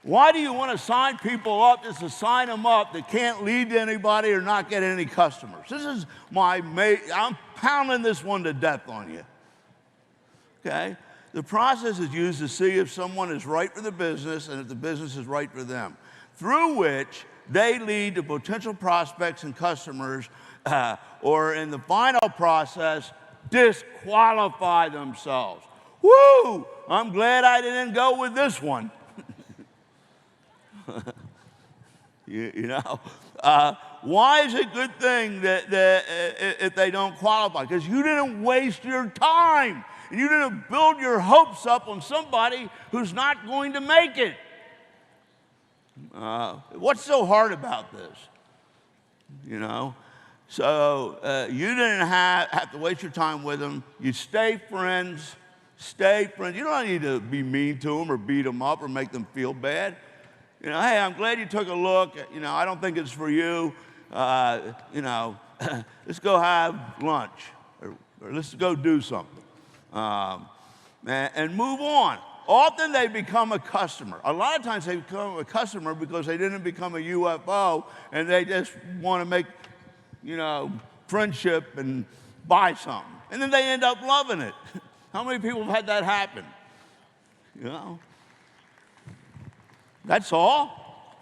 Why do you want to sign people up just to sign them up that can't lead to anybody or not get any customers? This is I'm pounding this one to death on you. Okay? The process is used to see if someone is right for the business and if the business is right for them, through which they lead to potential prospects and customers, or in the final process, disqualify themselves. Woo! I'm glad I didn't go with this one. Why is it a good thing that if they don't qualify? Because you didn't waste your time. And you didn't build your hopes up on somebody who's not going to make it. What's so hard about this? So you didn't have to waste your time with them. You stay friends. Stay friends. You don't need to be mean to them or beat them up or make them feel bad. Hey, I'm glad you took a look. I don't think it's for you. Let's go have lunch or let's go do something. And move on. Often they become a customer. A lot of times they become a customer because they didn't become a UFO and they just want to make, friendship and buy something. And then they end up loving it. How many people have had that happen? That's all.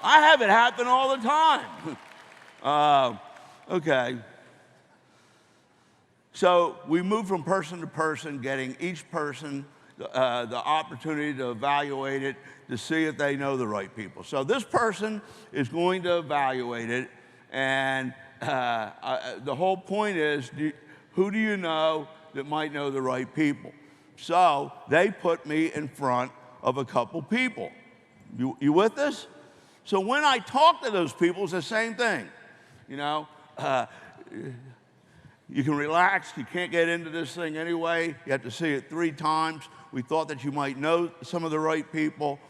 I have it happen all the time. Okay. So we move from person to person, getting each person the opportunity to evaluate it, to see if they know the right people. So this person is going to evaluate it, and the whole point is, who do you know that might know the right people? So they put me in front of a couple people. You with this? So when I talk to those people, it's the same thing. You can relax. You can't get into this thing anyway. You have to see it 3 times. We thought that you might know some of the right people.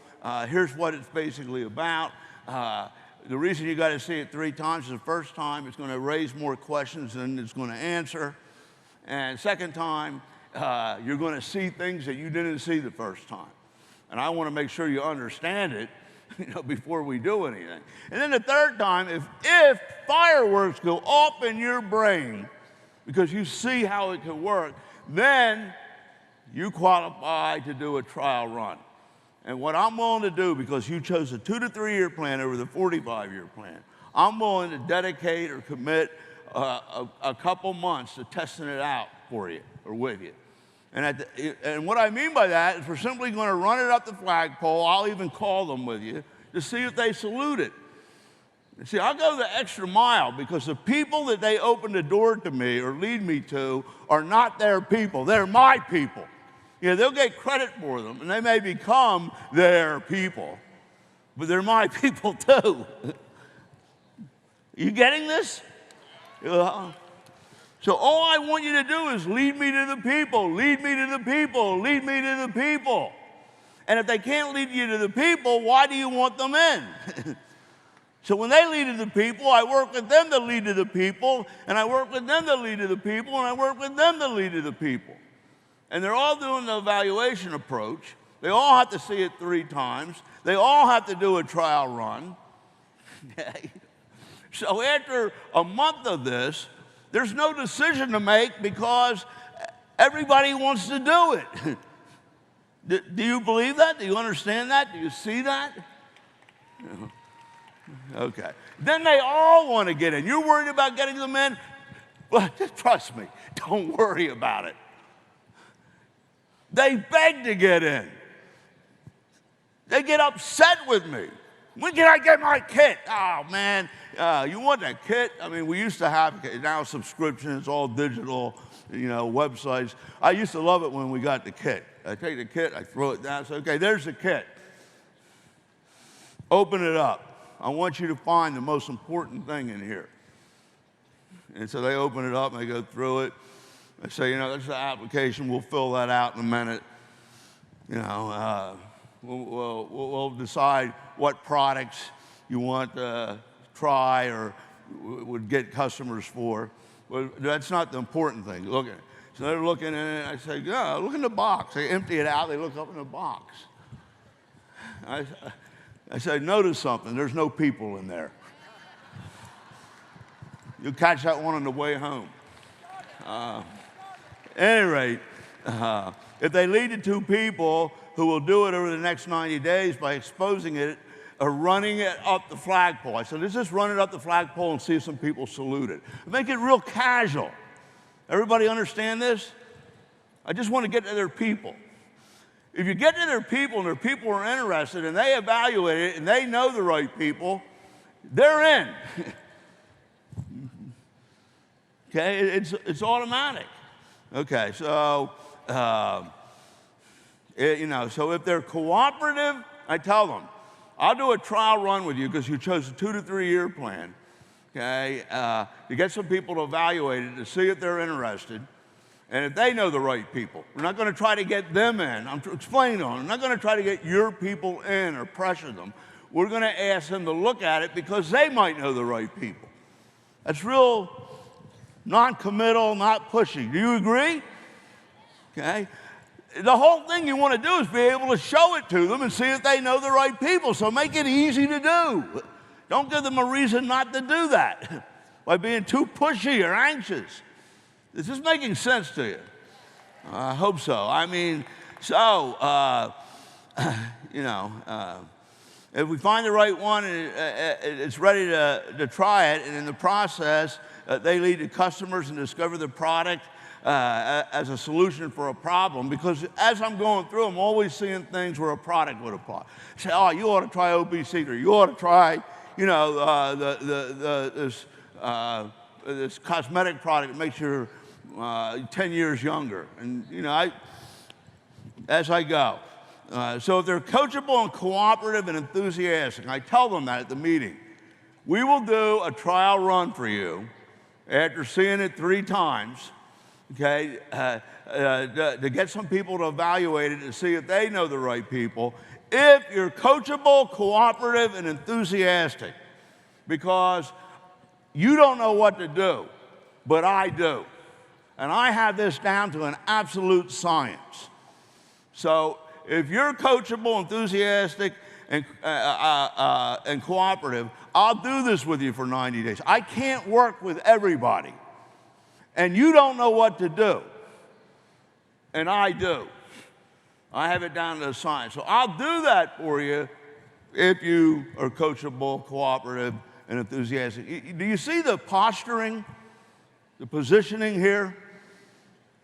Here's what it's basically about. The reason you got to see it 3 times is the first time it's going to raise more questions than it's going to answer. And second time, you're going to see things that you didn't see the first time. And I want to make sure you understand it, before we do anything. And then the third time, if fireworks go off in your brain because you see how it can work, then you qualify to do a trial run. And what I'm willing to do, because you chose a 2 to 3 year plan over the 45-year plan, I'm willing to dedicate or commit a couple months to testing it out for you or with you. And what I mean by that is we're simply going to run it up the flagpole. I'll even call them with you to see if they salute it. See, I'll go the extra mile because the people that they open the door to me or lead me to are not their people. They're my people. They'll get credit for them, and they may become their people, but they're my people too. You getting this? So all I want you to do is lead me to the people, lead me to the people, lead me to the people. And if they can't lead you to the people, why do you want them in? So when they lead to the people, I work with them to lead to the people, and I work with them to lead to the people, and I work with them to lead to the people. And they're all doing the evaluation approach. They all have to see it 3 times. They all have to do a trial run. So after a month of this, there's no decision to make because everybody wants to do it. Do you believe that? Do you understand that? Do you see that? Okay. Then they all want to get in. You're worried about getting them in? Well, just trust me. Don't worry about it. They beg to get in. They get upset with me. When can I get my kit? Oh, man, you want that kit? I mean, we used to have now subscriptions, all digital, websites. I used to love it when we got the kit. I take the kit, I throw it down, say, okay, there's the kit. Open it up. I want you to find the most important thing in here. And so they open it up, and they go through it. I say, there's the application. We'll fill that out in a minute. We'll decide what products you want to try or would get customers for. Well, that's not the important thing. Look at it. So they're looking in it. I say, yeah, look in the box. They empty it out. They look up in the box. I said, notice something, there's no people in there. You'll catch that one on the way home. At any rate, if they lead to two people who will do it over the next 90 days by exposing it or running it up the flagpole. I said, let's just run it up the flagpole and see if some people salute it. Make it real casual. Everybody understand this? I just want to get to their people. If you get to their people and their people are interested and they evaluate it and they know the right people, they're in. Okay, it's automatic. Okay, so so if they're cooperative, I tell them, I'll do a trial run with you because you chose a 2 to 3 year plan. Okay, to get some people to evaluate it to see if they're interested, and if they know the right people. We're not going to try to get them in. I'm explaining to them. I'm not going to try to get your people in or pressure them. We're going to ask them to look at it because they might know the right people. That's real non-committal, not pushy. Do you agree? Okay. The whole thing you want to do is be able to show it to them and see if they know the right people. So make it easy to do. Don't give them a reason not to do that by being too pushy or anxious. Is this making sense to you? I hope so. I mean, if we find the right one and it's ready to try it, and in the process, they lead to customers and discover the product as a solution for a problem, because as I'm going through, I'm always seeing things where a product would apply. Say, oh, you ought to try OBC, or you ought to try, this cosmetic product that makes you 10 years younger. And, as I go. So if they're coachable and cooperative and enthusiastic, I tell them that at the meeting, we will do a trial run for you after seeing it 3 times, okay, to get some people to evaluate it to see if they know the right people. If you're coachable, cooperative, and enthusiastic, because you don't know what to do, but I do. And I have this down to an absolute science. So if you're coachable, enthusiastic, and cooperative, I'll do this with you for 90 days. I can't work with everybody. And you don't know what to do. And I do. I have it down to a science. So I'll do that for you if you are coachable, cooperative, and enthusiastic. Do you see the posturing, the positioning here?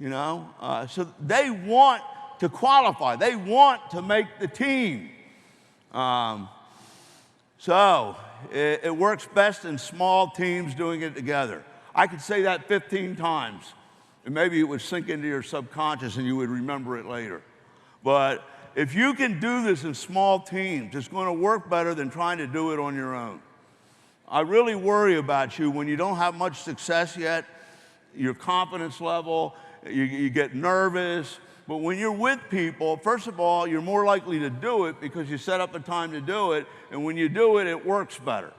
So they want to qualify. They want to make the team. So it works best in small teams doing it together. I could say that 15 times, and maybe it would sink into your subconscious and you would remember it later. But if you can do this in small teams, it's going to work better than trying to do it on your own. I really worry about you when you don't have much success yet, your confidence level, you get nervous. But when you're with people, first of all, you're more likely to do it because you set up a time to do it, and when you do it, it works better.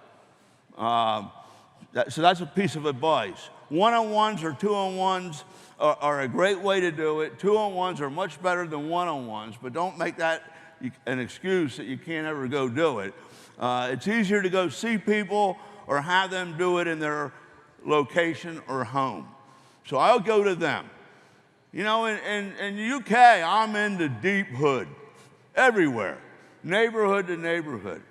So that's a piece of advice. One-on-ones or two-on-ones are a great way to do it. Two-on-ones are much better than one-on-ones, but don't make that an excuse that you can't ever go do it. It's easier to go see people or have them do it in their location or home. So I'll go to them. In the UK, I'm in the deep hood, everywhere, neighborhood to neighborhood.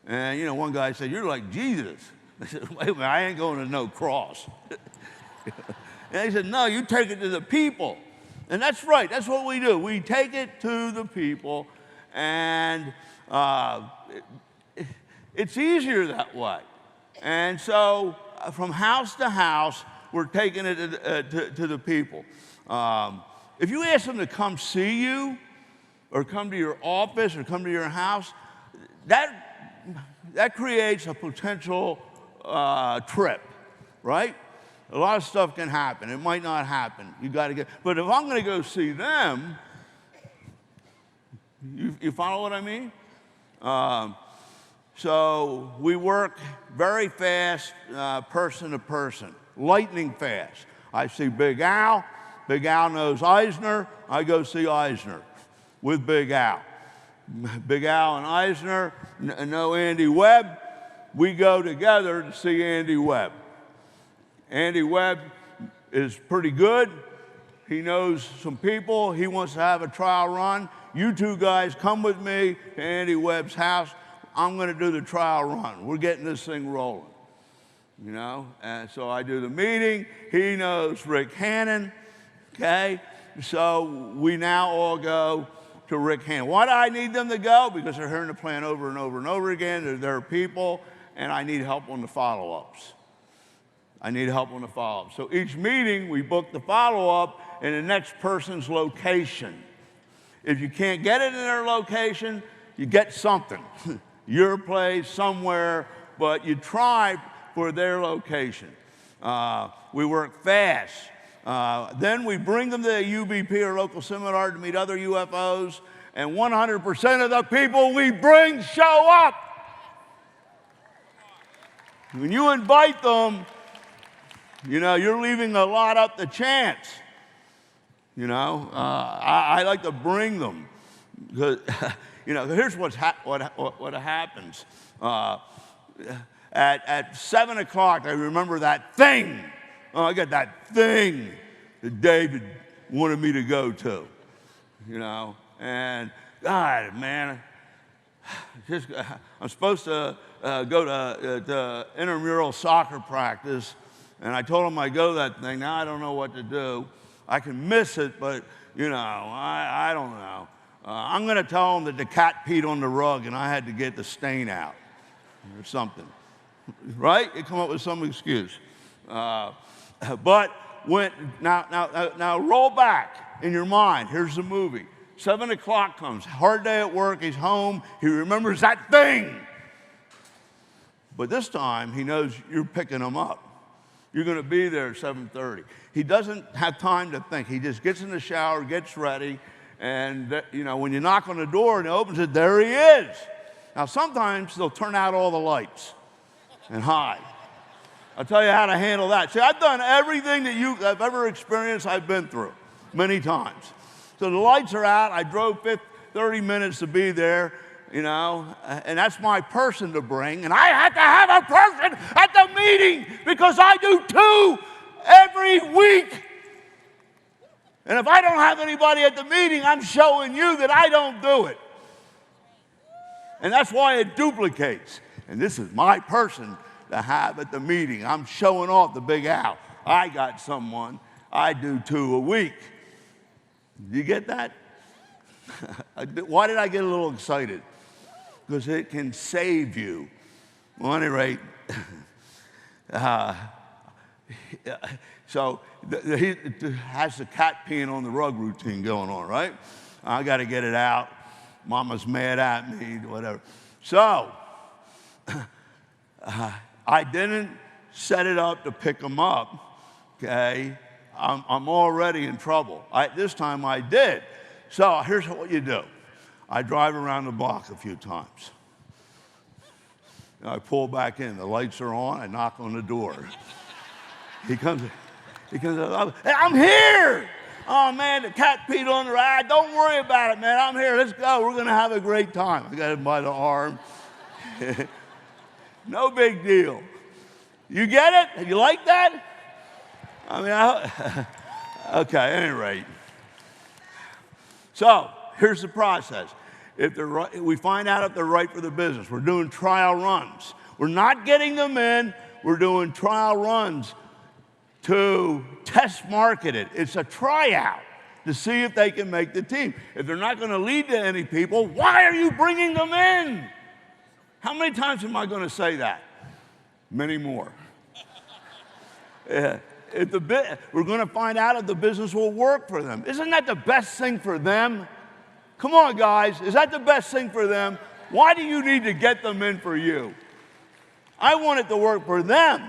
And, one guy said, you're like Jesus. I said, wait a minute, I ain't going to no cross. And he said, no, you take it to the people. And that's right, that's what we do. We take it to the people, and it's easier that way. And so from house to house, we're taking it to the people. If you ask them to come see you, or come to your office, or come to your house, that creates a potential trip, right? A lot of stuff can happen. It might not happen. You got to get. But if I'm going to go see them, you follow what I mean? So we work very fast, person to person, lightning fast. I see Big Al. Big Al knows Eisner. I go see Eisner with Big Al. Big Al and Eisner, know Andy Webb. We go together to see Andy Webb. Andy Webb is pretty good. He knows some people. He wants to have a trial run. You two guys come with me to Andy Webb's house. I'm going to do the trial run. We're getting this thing rolling, you know? And so I do the meeting. He knows Rick Hannon, okay? So we now all go to Rick Hannon. Why do I need them to go? Because they're hearing the plan over and over and over again. They're their people, and I need help on the follow-ups. I need help on the follow-up. So each meeting, we book the follow-up in the next person's location. If you can't get it in their location, you get something. Your place, somewhere, but you try for their location. We work fast. Then we bring them to a UBP or local seminar to meet other UFOs, and 100% of the people we bring show up. When you invite them, you know, you're leaving a lot up to chance. You know, I like to bring them. Because, you know, here's what happens. At 7 o'clock, I remember that thing. Oh, I got that thing that David wanted me to go to. You know, and God, man, I'm supposed to go to intramural soccer practice. And I told him I'd go to that thing. Now I don't know what to do. I can miss it, but, you know, I don't know. I'm going to tell him that the cat peed on the rug and I had to get the stain out or something. Right? You come up with some excuse. But now roll back in your mind. Here's the movie. 7 o'clock comes. Hard day at work. He's home. He remembers that thing. But this time, he knows you're picking him up. You're going to be there at 7:30. He doesn't have time to think. He just gets in the shower, gets ready, and you know, when you knock on the door and he opens it, there he is. Now, sometimes they'll turn out all the lights and hide. I'll tell you how to handle that. See, I've done everything that you have ever experienced. I've been through many times. So the lights are out. I drove 30 minutes to be there. You know, and that's my person to bring. And I have to have a person at the meeting because I do 2 every week. And if I don't have anybody at the meeting, I'm showing you that I don't do it. And that's why it duplicates. And this is my person to have at the meeting. I'm showing off the Big Al. I got someone. I do 2 a week. You get that? Why did I get a little excited? Because it can save you. Well, at any rate, so he has the cat peeing on the rug routine going on, right? I got to get it out. Mama's mad at me, whatever. So I didn't set it up to pick him up, okay? I'm already in trouble. This time I did. So here's what you do. I drive around the block a few times. I pull back in. The lights are on. I knock on the door. He comes up. Hey, I'm here. Oh, man, the cat peed on the ride. Don't worry about it, man. I'm here. Let's go. We're going to have a great time. I got him by the arm. No big deal. You get it? You like that? I mean, okay, at any rate. So here's the process. If they're right, we find out if they're right for the business. We're doing trial runs. We're not getting them in. We're doing trial runs to test market it. It's a tryout to see if they can make the team. If they're not going to lead to any people, why are you bringing them in? How many times am I going to say that? Many more. We're going to find out if the business will work for them. Isn't that the best thing for them? Come on, guys. Is that the best thing for them? Why do you need to get them in for you? I want it to work for them.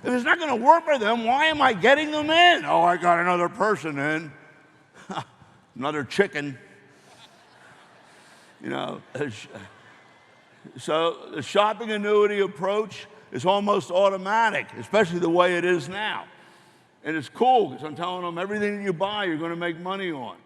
If it's not going to work for them, why am I getting them in? Oh, I got another person in. Another chicken. You know. So the shopping annuity approach is almost automatic, especially the way it is now. And it's cool because I'm telling them everything that you buy, you're going to make money on.